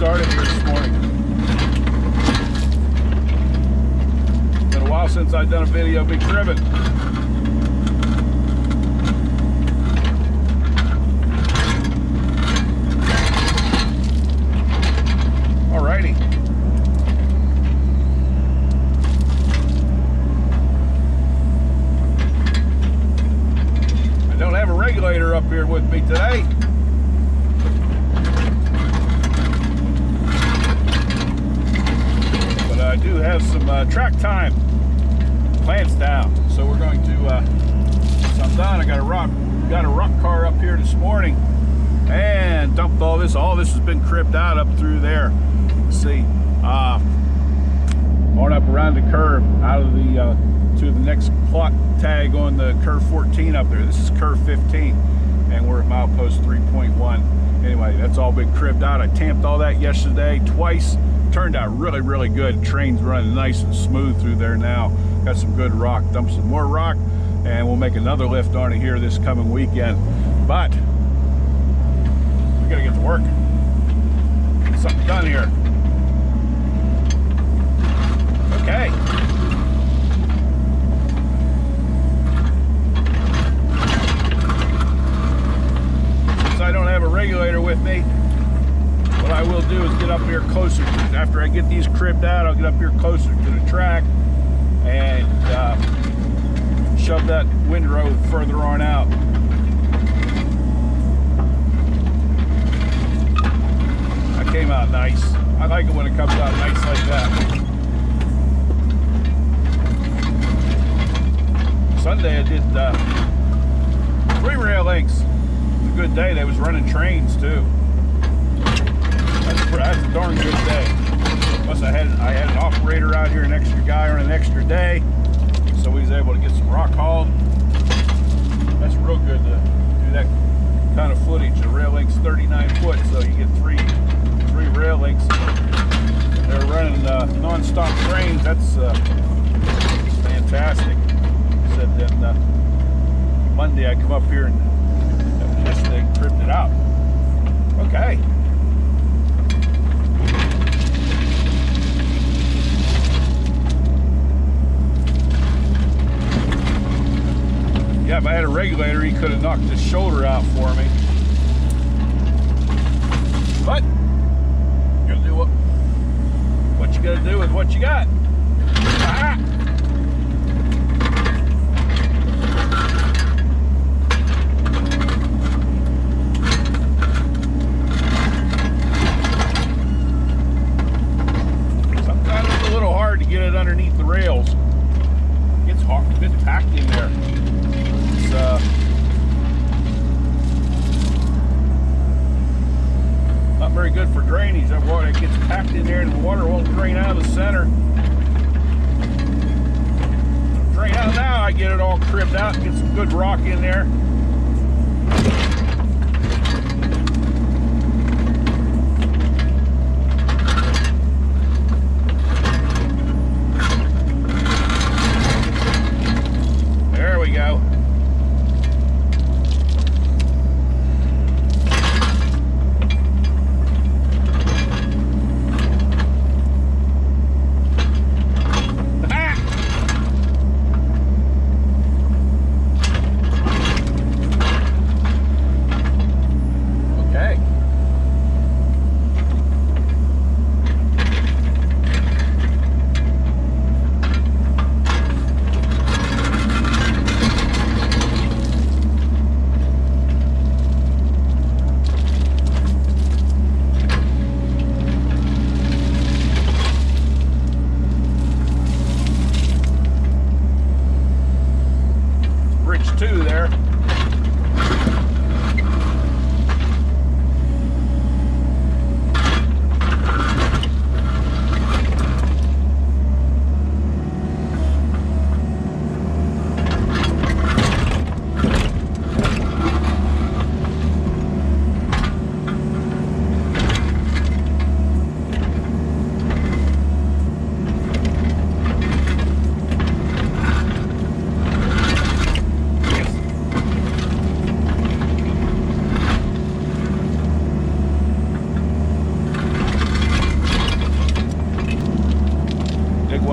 started here this morning. Been a while since I've done a video big cribbing. Alrighty. I don't have a regulator up here with me today. I do have some track time. Plants down, so we're going to. So I'm done. I got a rock car up here this morning, and dumped all this. All this has been cribbed out up through there. Let's see, on up around the curve, out of the to the next plot tag on the curve 14 up there. This is curve 15, and we're at milepost 3.1. Anyway, that's all been cribbed out. I tamped all that yesterday twice. Turned out really, really good. Train's running nice and smooth through there now. Got some good rock. Dump some more rock, and we'll make another lift on it here this coming weekend. But we gotta get to work. Get something done here. Okay. Since I don't have a regulator with me, what I will do is get up here closer. After I get these cribbed out, I'll get up here closer to the track and shove that windrow further on out. That came out nice. I like it when it comes out nice like that. Sunday I did 3 rail lengths. It was a good day. They was running trains too. That's a darn good day. Plus I had an operator out here, an extra guy on an extra day, so he was able to get some rock hauled. That's real good to do that kind of footage. The rail length's 39 foot, so you get three rail lengths. They're running non-stop trains. That's fantastic. Said then Monday I come up here and yesterday cribbed it out. Okay. Yeah, if I had a regulator, he could have knocked his shoulder out for me. But you gotta do what you gotta do with what you got. Ah! Sometimes it's a little hard to get it underneath the rails. It's hard, it's packed in there. Not very good for drainage. That water gets packed in there and the water won't drain out of the center. Drain out now, I get it all cribbed out and get some good rock in there. There we go.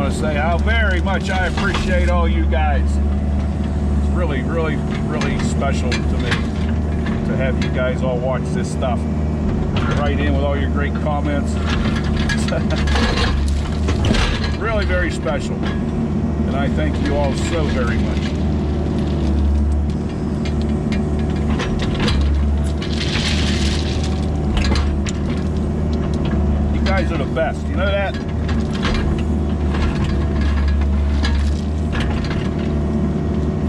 want to say how very much I appreciate all you guys. It's really, really, really special to me to have you guys all watch this stuff. Write in with all your great comments. Really very special. And I thank you all so very much. You guys are the best. You know that?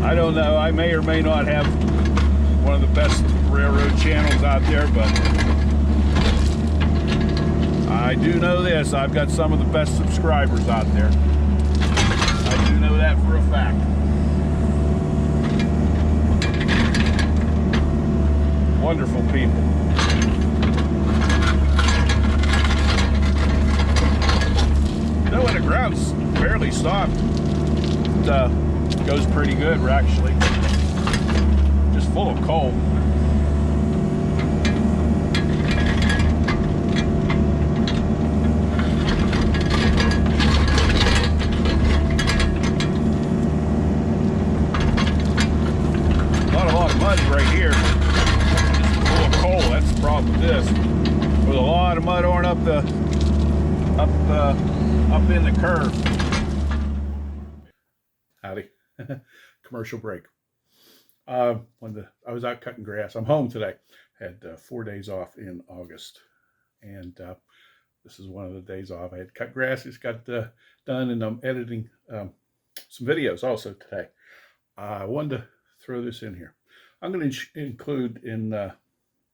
I don't know. I may or may not have one of the best railroad channels out there, but I do know this. I've got some of the best subscribers out there. I do know that for a fact. Wonderful people. You know, when the ground's barely stopped, it goes pretty good. We're actually just full of coal. Right here, just full of coal. That's the problem with this. There's a lot of mud on up in the curve. Howdy. Commercial break. I was out cutting grass. I'm home today. Had 4 days off in August, and this is one of the days off. I had cut grass. Just got done, and I'm editing some videos also today. I wanted to throw this in here. I'm going to include in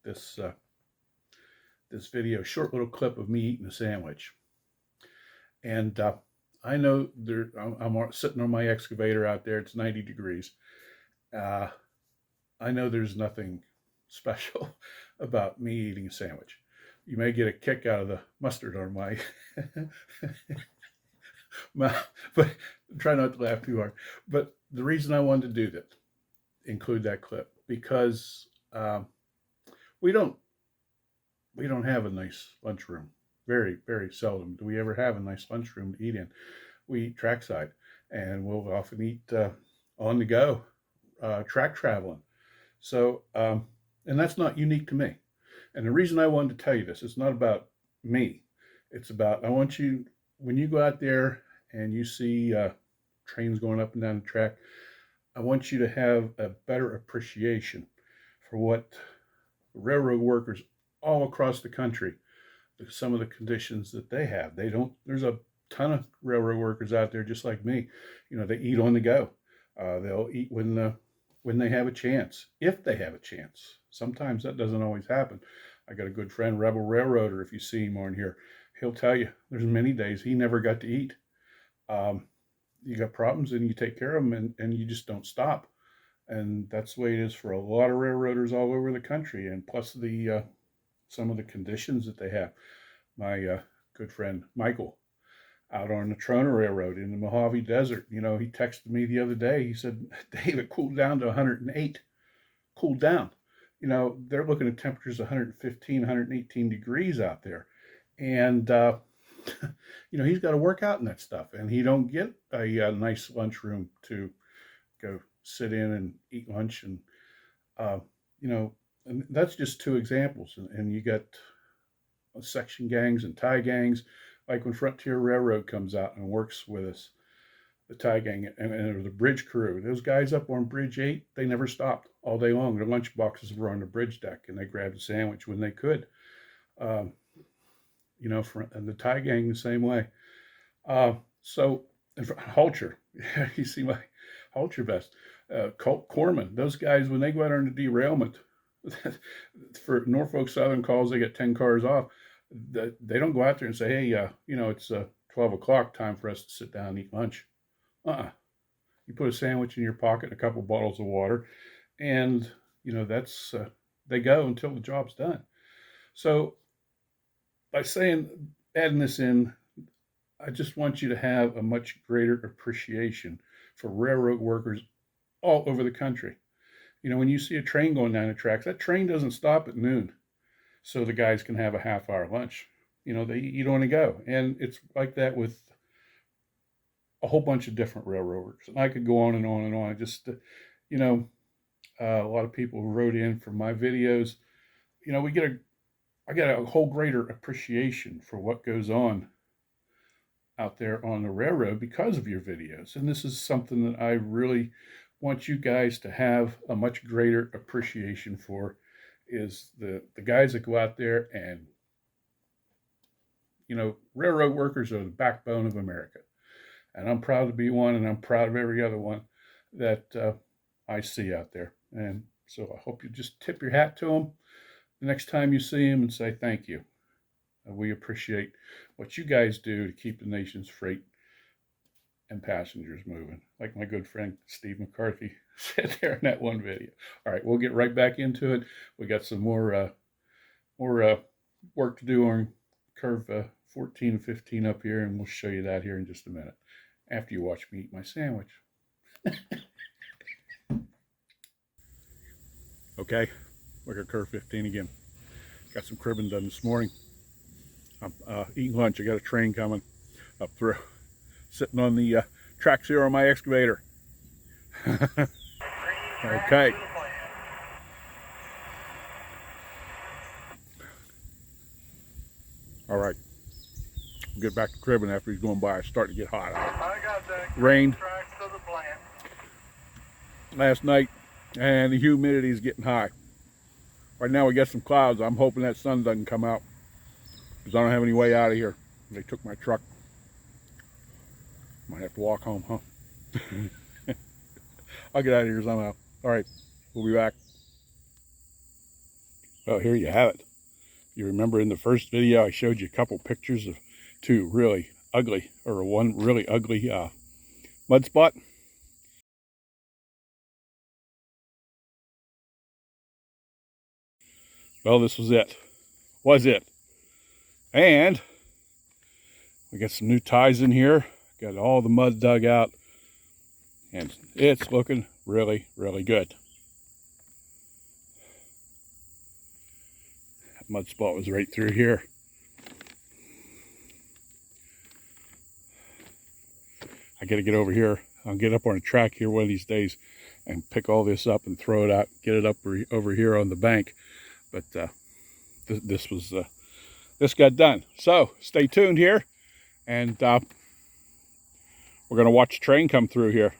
this video a short little clip of me eating a sandwich. And I know I'm sitting on my excavator out there. It's 90 degrees. I know there's nothing special about me eating a sandwich. You may get a kick out of the mustard on my mouth, but try not to laugh too hard. But the reason I wanted to do that, include that clip, because we don't have a nice lunchroom. Very, very seldom do we ever have a nice lunchroom to eat in. We eat trackside, and we'll often eat on the go, track traveling. So, and that's not unique to me. And the reason I wanted to tell you this, it's not about me. It's about, I want you, when you go out there and you see trains going up and down the track, I want you to have a better appreciation for what railroad workers all across the country, some of the conditions that they have. There's a ton of railroad workers out there just like me. You know, they eat on the go. They'll eat when they have a chance, if they have a chance. Sometimes that doesn't always happen. I got a good friend, Rebel Railroader, if you see him on here, he'll tell you there's many days he never got to eat. You got problems and you take care of them, and you just don't stop. And that's the way it is for a lot of railroaders all over the country. And plus the some of the conditions that they have. My good friend Michael out on the Trona Railroad in the Mojave Desert, you know, he texted me the other day. He said, Dave, it cooled down to 108. Cooled down. You know, they're looking at temperatures 115, 118 degrees out there. And you know, he's got to work out in that stuff, and he don't get a nice lunchroom to go sit in and eat lunch. And you know, and that's just two examples. And you got section gangs and tie gangs, like when Frontier Railroad comes out and works with us, the tie gang and the bridge crew. Those guys up on Bridge 8, they never stopped all day long. Their lunch boxes were on the bridge deck, and they grabbed a sandwich when they could. You know, and the tie gang the same way. So, Halcher, you see my Halcher vest. Colt Corman, those guys, when they go out on the derailment, for Norfolk Southern calls, they get 10 cars off. They don't go out there and say, hey, you know, it's 12 o'clock, time for us to sit down and eat lunch. You put a sandwich in your pocket and a couple bottles of water, and, you know, that's, they go until the job's done. So, by adding this in, I just want you to have a much greater appreciation for railroad workers all over the country. You know, when you see a train going down the tracks, that train doesn't stop at noon so the guys can have a half-hour lunch. You know, they eat on the go. And it's like that with a whole bunch of different railroaders, and I could go on and on and on. Just you know, a lot of people who wrote in for my videos. You know, I get a whole greater appreciation for what goes on out there on the railroad because of your videos. And this is something that I really want you guys to have a much greater appreciation for, is the guys that go out there and, railroad workers are the backbone of America. And I'm proud to be one, and I'm proud of every other one that I see out there. And so I hope you just tip your hat to them the next time you see them and say thank you. We appreciate what you guys do to keep the nation's freight and passengers moving, like my good friend Steve McCarthy said there in that one video. All right, we'll get right back into it. We got some more work to do on curve 14 and 15 up here, and we'll show you that here in just a minute after you watch me eat my sandwich. Okay, we're at curve 15 again. Got some cribbing done this morning. I'm eating lunch. I got a train coming up through. Sitting on the tracks here on my excavator. Okay. All right. We'll get back to cribbing after he's going by. It's starting to get hot out. I got that. Rained Tracks to the plant last night, and the humidity is getting high. Right now we got some clouds. I'm hoping that sun doesn't come out, because I don't have any way out of here. They took my truck. Might have to walk home, huh? I'll get out of here somehow. All right, we'll be back. Well, here you have it. You remember in the first video I showed you a couple pictures of two really ugly, or one really ugly mud spot. Well, this was it. And we got some new ties in here. Got all the mud dug out, and it's looking really, really good. That mud spot was right through here. I got to get over here. I'll get up on a track here one of these days and pick all this up and throw it out, get it up over here on the bank. But this got done. So stay tuned here, and we're going to watch the train come through here.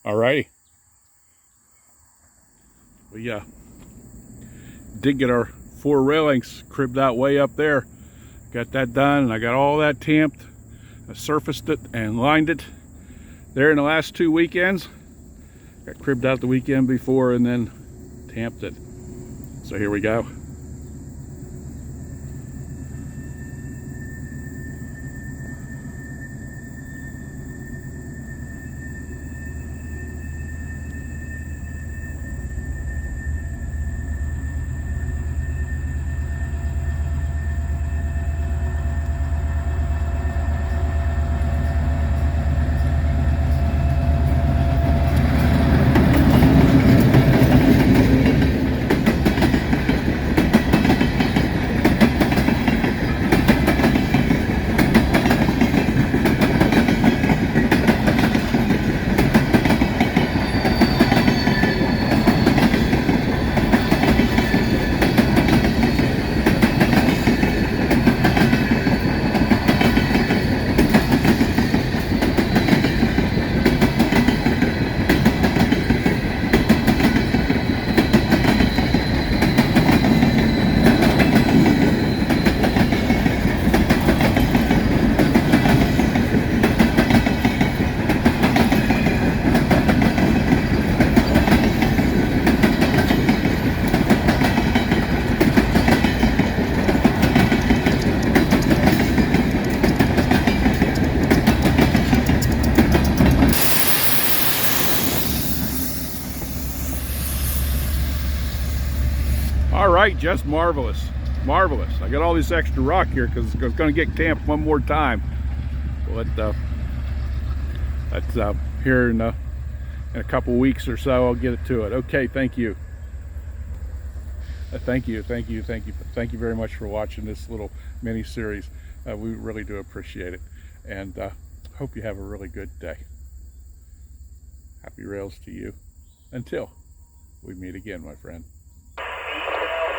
Alrighty. We did get our 4 railings cribbed out way up there. Got that done, and I got all that tamped. I surfaced it and lined it there in the last 2 weekends. Got cribbed out the weekend before and then tamped it. So here we go. All right, just marvelous. Marvelous. I got all this extra rock here because it's going to get tamped one more time. But that's here in a couple weeks or so, I'll get it to it. Okay, thank you. Thank you very much for watching this little mini series. We really do appreciate it. And hope you have a really good day. Happy rails to you. Until we meet again, my friend.